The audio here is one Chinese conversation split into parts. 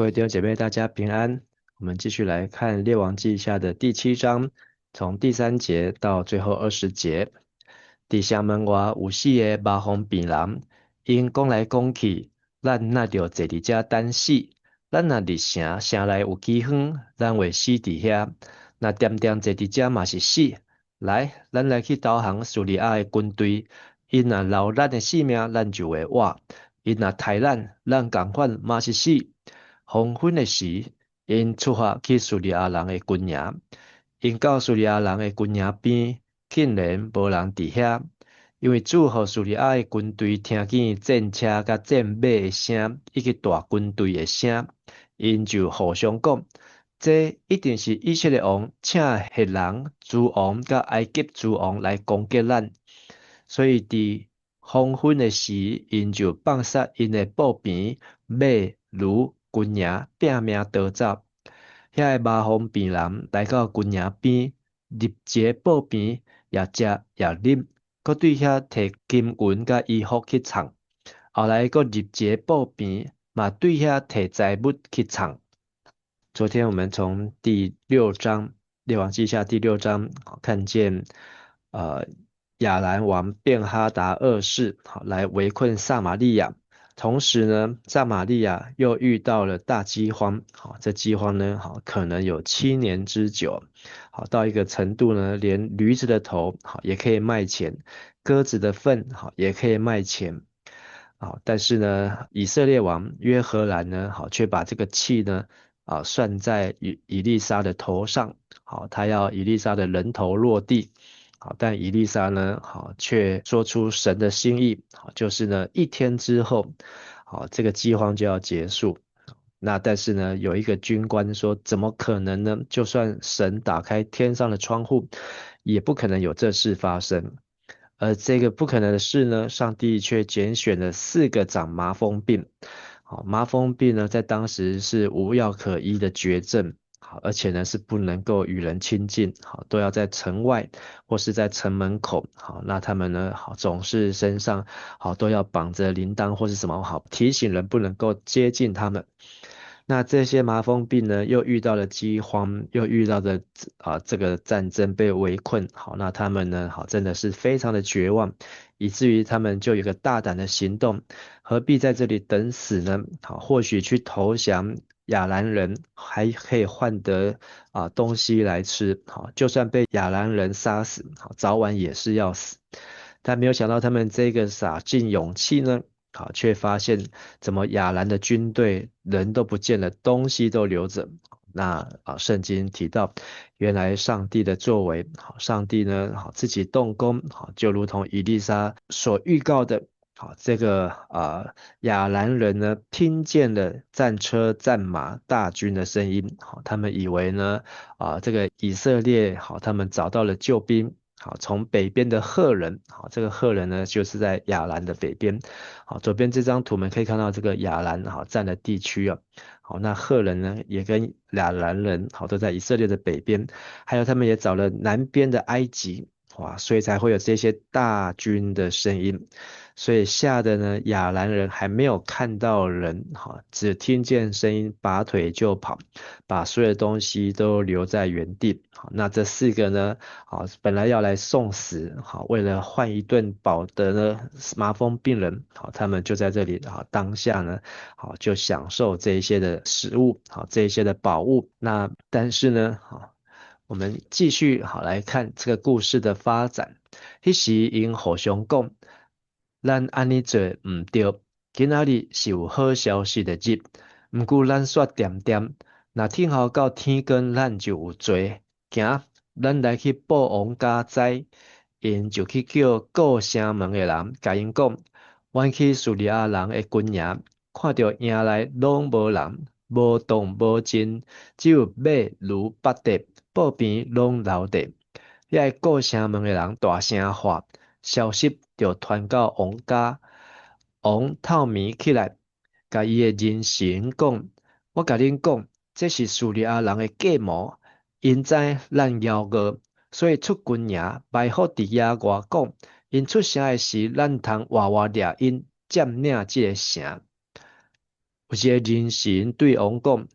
各位弟兄姐妹，大家平安。我们继续来看《列王记下》的第7章，从第3节到最后20节。伫城门外有4个麻风病人，因讲来讲去，咱若着坐伫遮等死。咱若入城，城内有饥荒，咱会死伫遐。若点点坐伫遮嘛是死。来，咱来去投降叙利亚的军队。因若留咱的性命，咱就会活；因若杀咱，咱共款嘛是死。黄昏的时，因出发去叙利亚人的军营。因到叙利亚人的军营边，竟然无人伫遐，因为驻护叙利亚的军队听见战车甲战马的声，以及大军队的声，因就互相讲：这一定是以色列王请赫人、诸王甲埃及诸王来攻击咱。所以伫黄昏的时，因就放杀因的步兵、马、驴、军营，拼命逃走。遐个麻风病人来到军营边，入一个步兵，也食也啉，搁对遐摕金银甲衣服去藏。后来搁入一个步兵，嘛对遐摕财物去藏。昨天我们从第6章列王记下第6章看见，亚兰王便哈达2世来围困撒玛利亚，同时呢，撒玛利亚又遇到了大饥荒，这饥荒呢，可能有7年之久，到一个程度呢，连驴子的头也可以卖钱，鸽子的粪也可以卖钱。但是呢，以色列王约荷兰呢，却把这个气呢，算在以利沙的头上，他要以利沙的人头落地，但以利沙呢，却说出神的心意，就是呢，1天之后，这个饥荒就要结束。那但是呢，有一个军官说，怎么可能呢？就算神打开天上的窗户，也不可能有这事发生。而这个不可能的事呢，上帝却拣选了4个长麻风病。麻风病呢，在当时是无药可医的绝症，而且呢是不能够与人亲近，都要在城外或是在城门口。那他们呢，总是身上都要绑着铃铛或是什么，提醒人不能够接近他们。那这些麻风病呢，又遇到了饥荒，又遇到了这个战争被围困，那他们呢，真的是非常的绝望，以至于他们就有个大胆的行动，何必在这里等死呢？或许去投降亚兰人，还可以换得东西来吃，就算被亚兰人杀死，早晚也是要死。但没有想到他们这个洒尽勇气呢，却发现怎么亚兰的军队人都不见了，东西都留着。那圣经提到，原来上帝的作为，上帝呢，自己动工，就如同以利沙所预告的，这个亚兰人呢，听见了战车、战马、大军的声音，他们以为呢，这个以色列，他们找到了救兵。从北边的赫人，这个赫人呢，就是在亚兰的北边。左边这张图我们可以看到这个亚兰占的地区啊。那赫人呢，也跟亚兰人都在以色列的北边，还有他们也找了南边的埃及，所以才会有这些大军的声音。所以吓得呢，亚兰人还没有看到人，只听见声音，拔腿就跑，把所有的东西都留在原地。那这4个呢，本来要来送死，为了换一顿饱的呢麻风病人，他们就在这里，当下呢，就享受这一些的食物，这一些的宝物。那但是呢，我们继续来看这个故事的发展。迄时因互相讲，咱安尼做唔对，今仔日是有好消息的日，毋过咱煞点点，若听候到天光，咱就有罪。行，咱来去报王家知。因就去叫顾城门的人，甲因讲，阮去叙利亚人的军营，看到营内拢无人，无动无静，只有马、驴、八蹄，步边拢留地。遐个顾城门的人大声喊，消息就传到王家。王透眠起来，甲伊的人臣讲：我甲恁讲，这是叙利亚人的计谋，因知咱妖恶。所以出军营埋伏伫野外讲，因出城的时，咱通活活掠因，占领这个城。有些人神对王讲：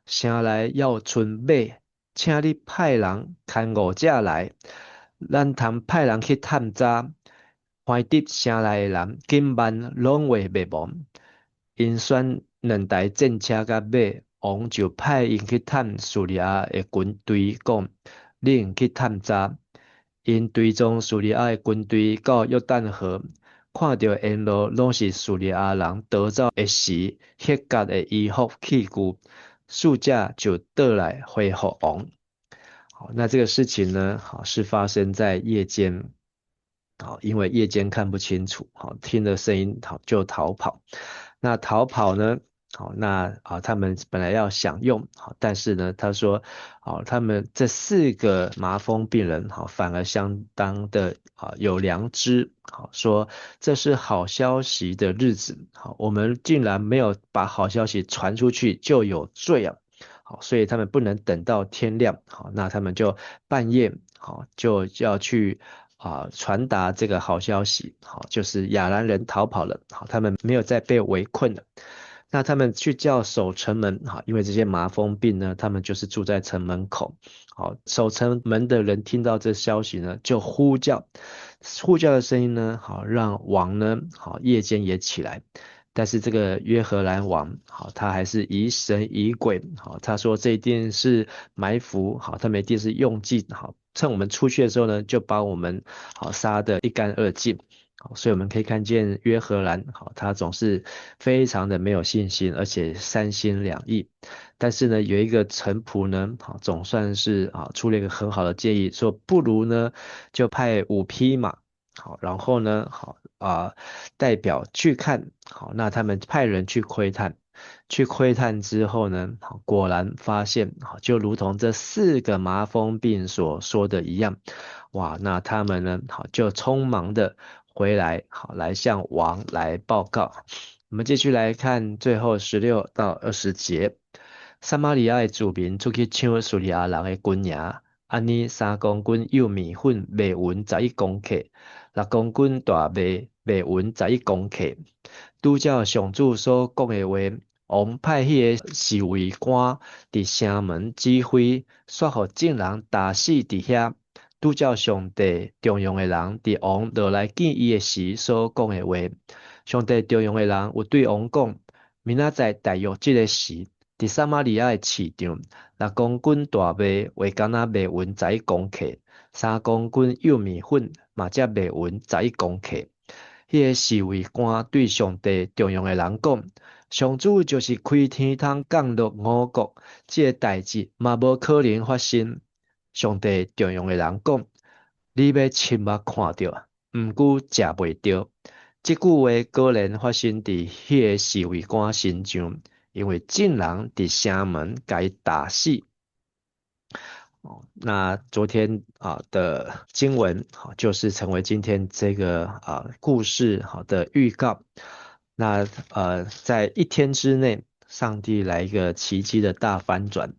城内要存马，请你派人牵5只来，咱通派人去探查，怀得城内的人，今晚拢会灭亡。因选2台战车甲马，王就派因去探叙利亚的军队，讲：恁去探查。因追踪叙利亚的军队到约旦河，看到沿路拢是叙利亚人逃走的时，迄角的衣服器具，数架就倒来恢复王。好，那这个事情呢，好是发生在夜间，好，因为夜间看不清楚，好，听了声音就逃跑。那逃跑呢？好，那他们本来要享用，好，但是呢，他说，好，他们这4个麻风病人，好，反而相当的有良知，好，说这是好消息的日子，好，我们竟然没有把好消息传出去，就有罪啊，好，所以他们不能等到天亮，好，那他们就半夜，好，就要去。传达这个好消息，好，就是亚兰人逃跑了，好，他们没有再被围困了。那他们去叫守城门，好，因为这些麻风病呢，他们就是住在城门口，好，守城门的人听到这消息呢，就呼叫，呼叫的声音呢，好，让王呢，好，夜间也起来。但是这个约荷兰王，好，他还是疑神疑鬼，好，他说这一定是埋伏，好，他们一定是用计，好，趁我们出去的时候呢，就把我们好杀得一干二净，好，所以我们可以看见约荷兰，好，他总是非常的没有信心，而且3心2意。但是呢，有一个臣仆呢，好，总算是出了一个很好的建议，说不如呢就派5匹马。好，然后呢，好代表去看，好，那他们派人去窥探，去窥探之后呢，好，果然发现，好，就如同这4个麻风病所说的一样，哇，那他们呢，好，就匆忙的回来，好，来向王来报告。我们继续来看最后16到20节，撒玛利亚的居民出去抢叙利亚人的军营，安尼3公斤幼米粉卖匀11公克。6公斤大麦麦匀11公克，拄照上主所讲的话，王派迄个侍卫官伫城门指挥，说互众人打死伫遐。拄照上帝重用的人伫王落来见伊的时所讲的话，上帝重用的人有对王讲：明仔载大约这个时，伫撒玛利亚的市场，6公斤大麦会敢若麦匀11公克。3公斤幼米粉嘛才卖匀11公克。迄个侍卫官对上帝重用的人讲：上主就是开天窗降落5国，这个代志嘛无可能发生。上帝重用的人讲：你要亲目看到，毋过食袂到。这句话果然发生伫迄个侍卫官身上，因为众人伫城门甲伊打死。那昨天的经文就是成为今天这个故事的预告。那在1天之内，上帝来一个奇迹的大翻转，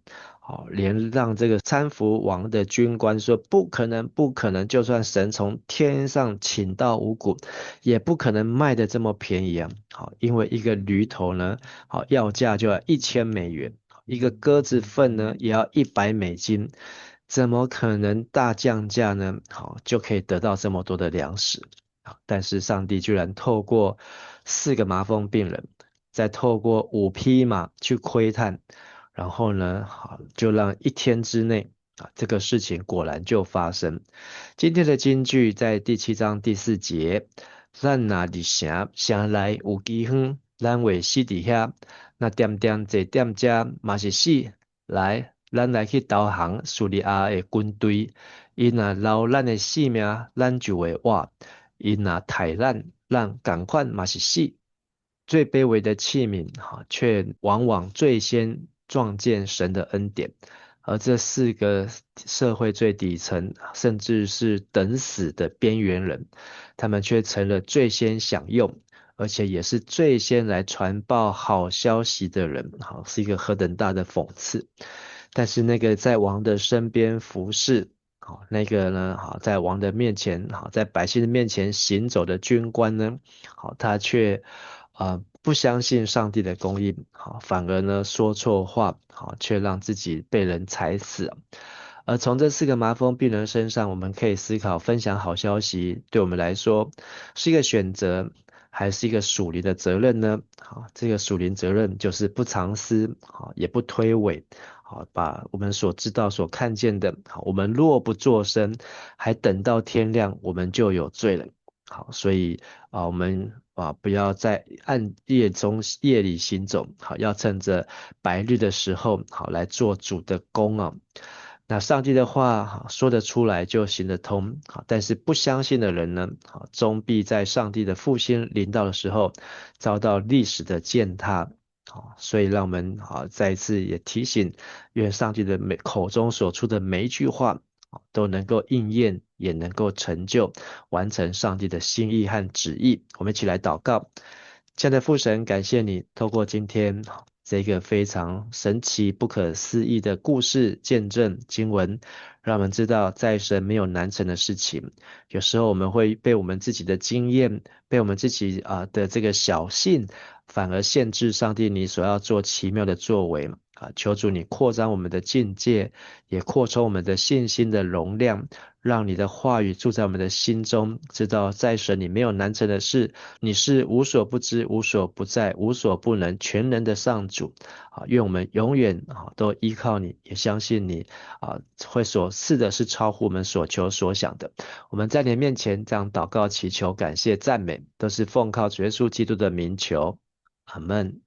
连让这个参服王的军官说不可能，不可能，就算神从天上请到五谷，也不可能卖的这么便宜啊！因为一个驴头呢，要价就要$1000。一个鸽子粪呢，也要$100，怎么可能大降价呢？好，就可以得到这么多的粮食。但是上帝居然透过4个麻风病人，再透过5匹马去窥探，然后呢，好，就让1天之内这个事情果然就发生。今天的金句在第7章第4节，咱若伫城内有饥荒，咱会死伫遐。那点点坐点遮嘛是死，来，咱来去投降叙利亚的军队，伊若留咱的性命，咱就会活；伊若刣咱同款嘛是死。最卑微的器皿，却往往最先撞见神的恩典。而这4个社会最底层，甚至是等死的边缘人，他们却成了最先享用，而且也是最先来传报好消息的人，是一个何等大的讽刺。但是那个在王的身边服侍，那个呢，在王的面前，在百姓的面前行走的军官呢，他却不相信上帝的公义，好，反而呢说错话，好，却让自己被人踩死。而从这4个麻风病人身上，我们可以思考，分享好消息对我们来说是一个选择，还是一个属灵的责任呢？好，这个属灵责任就是不藏私，好，也不推诿，好，把我们所知道、所看见的，好，我们若不作声，还等到天亮，我们就有罪了。好，所以我们不要在夜里行走，好，要趁着白日的时候，好来做主的工啊。那上帝的话，好说得出来就行得通，好，但是不相信的人呢，好，终必在上帝的复兴临到的时候，遭到历史的践踏。好，所以让我们再一次也提醒，愿上帝的口中所出的每一句话，都能够应验，也能够成就，完成上帝的心意和旨意。我们一起来祷告。亲爱的父神，感谢你透过今天这个非常神奇、不可思议的故事见证经文，让我们知道在神没有难成的事情。有时候我们会被我们自己的经验，被我们自己的这个小信，反而限制上帝你所要做奇妙的作为求主你扩张我们的境界，也扩充我们的信心的容量，让你的话语住在我们的心中，知道在神你没有难成的事，你是无所不知、无所不在、无所不能、全能的上主愿我们永远都依靠你，也相信你会所赐的是超乎我们所求所想的。我们在你面前这样祷告祈求、感谢赞美，都是奉靠主耶稣基督的名求，阿门。